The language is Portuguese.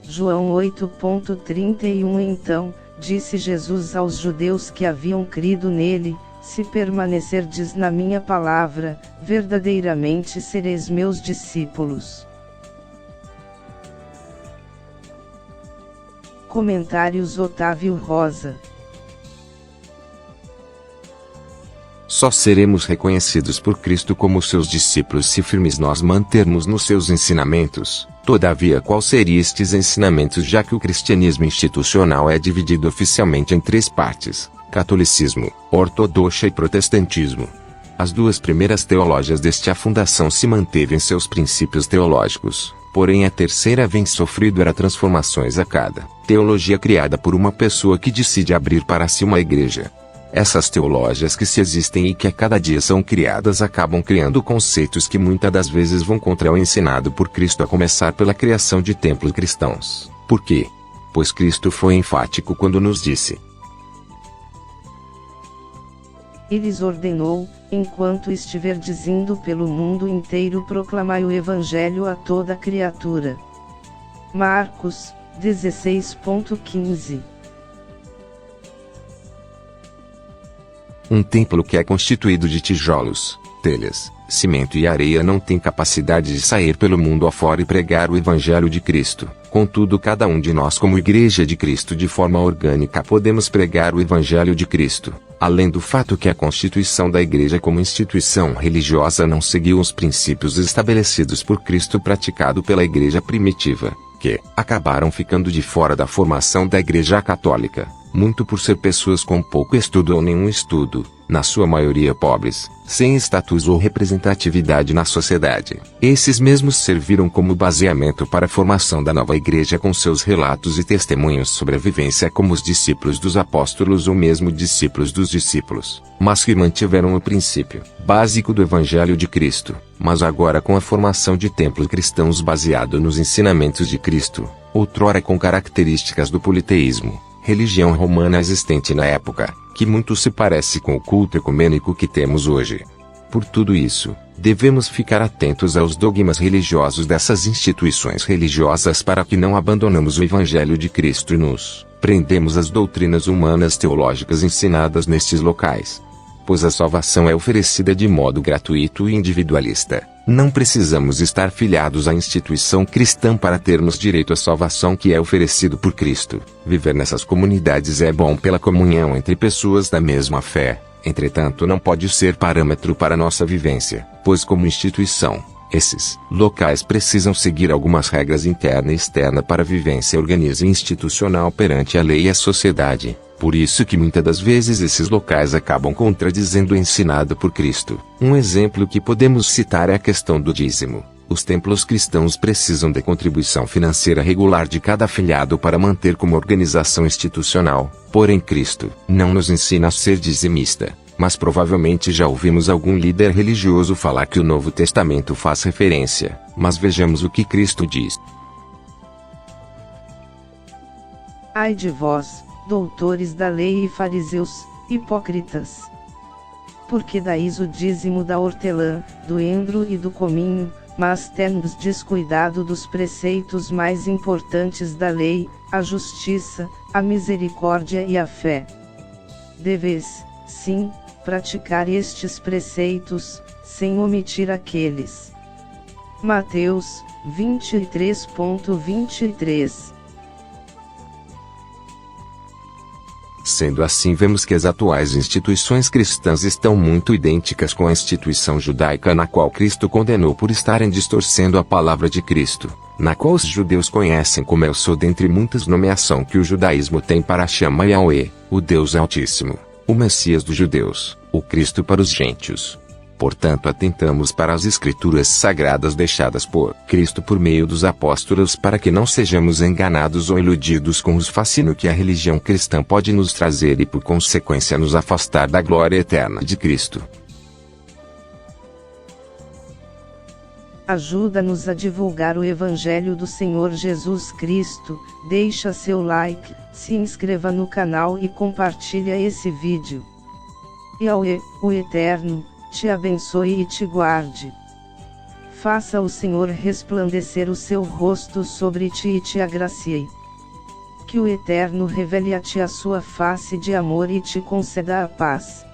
João 8,31. Então, disse Jesus aos judeus que haviam crido nele: se permanecerdes na minha palavra, verdadeiramente sereis meus discípulos. Comentários Otávio Rosa. Só seremos reconhecidos por Cristo como seus discípulos se firmes nós mantermos nos seus ensinamentos. Todavia, qual seriam estes ensinamentos, já que o cristianismo institucional é dividido oficialmente em três partes: catolicismo, ortodoxia e protestantismo. As duas primeiras teologias desta fundação se manteve em seus princípios teológicos, porém a terceira vem sofrido transformações a cada teologia criada por uma pessoa que decide abrir para si uma igreja. Essas teologias que se existem e que a cada dia são criadas acabam criando conceitos que muitas das vezes vão contra o ensinado por Cristo, a começar pela criação de templos cristãos. Por quê? Pois Cristo foi enfático quando nos disse: E lhes ordenou: enquanto estiverdes indo pelo mundo inteiro, proclamai o Evangelho a toda criatura. Marcos 16,15. Um templo que é constituído de tijolos, telhas, cimento e areia não tem capacidade de sair pelo mundo afora e pregar o Evangelho de Cristo. Contudo, cada um de nós, como Igreja de Cristo, de forma orgânica, podemos pregar o Evangelho de Cristo. Além do fato que a constituição da Igreja como instituição religiosa não seguiu os princípios estabelecidos por Cristo praticado pela Igreja primitiva, que acabaram ficando de fora da formação da Igreja Católica, muito por ser pessoas com pouco estudo ou nenhum estudo, na sua maioria pobres, sem status ou representatividade na sociedade. Esses mesmos serviram como baseamento para a formação da nova igreja com seus relatos e testemunhos sobre a vivência como os discípulos dos apóstolos ou mesmo discípulos dos discípulos, mas que mantiveram o princípio básico do Evangelho de Cristo, mas agora com a formação de templos cristãos baseado nos ensinamentos de Cristo, outrora com características do politeísmo, religião romana existente na época, que muito se parece com o culto ecumênico que temos hoje. Por tudo isso, devemos ficar atentos aos dogmas religiosos dessas instituições religiosas para que não abandonemos o Evangelho de Cristo e nos prendemos às doutrinas humanas teológicas ensinadas nestes locais. Pois a salvação é oferecida de modo gratuito e individualista. Não precisamos estar filiados à instituição cristã para termos direito à salvação que é oferecido por Cristo. Viver nessas comunidades é bom pela comunhão entre pessoas da mesma fé. Entretanto, não pode ser parâmetro para nossa vivência, pois como instituição, esses locais precisam seguir algumas regras interna e externa para a vivência organiza institucional perante a lei e a sociedade. Por isso que muitas das vezes esses locais acabam contradizendo o ensinado por Cristo. Um exemplo que podemos citar é a questão do dízimo. Os templos cristãos precisam de contribuição financeira regular de cada afiliado para manter como organização institucional. Porém, Cristo não nos ensina a ser dizimista, mas provavelmente já ouvimos algum líder religioso falar que o Novo Testamento faz referência. Mas vejamos o que Cristo diz. Ai de vós, doutores da lei e fariseus, hipócritas! Porque dais o dízimo da hortelã, do endro e do cominho, mas tendes descuidado dos preceitos mais importantes da lei, a justiça, a misericórdia e a fé. Deveis, sim, praticar estes preceitos, sem omitir aqueles. Mateus 23,23. Sendo assim, vemos que as atuais instituições cristãs estão muito idênticas com a instituição judaica na qual Cristo condenou por estarem distorcendo a palavra de Cristo, na qual os judeus conhecem como El Sod, dentre muitas nomeação que o judaísmo tem para chamar Yahweh, o Deus Altíssimo, o Messias dos judeus, o Cristo para os gentios. Portanto, atentamos para as escrituras sagradas deixadas por Cristo por meio dos apóstolos para que não sejamos enganados ou iludidos com os fascínios que a religião cristã pode nos trazer e por consequência nos afastar da glória eterna de Cristo. Ajuda-nos a divulgar o Evangelho do Senhor Jesus Cristo, deixa seu like, se inscreva no canal e compartilha esse vídeo. Yahweh, o Eterno, te abençoe e te guarde. Faça o Senhor resplandecer o seu rosto sobre ti e te agracie. Que o Eterno revele a ti a sua face de amor e te conceda a paz.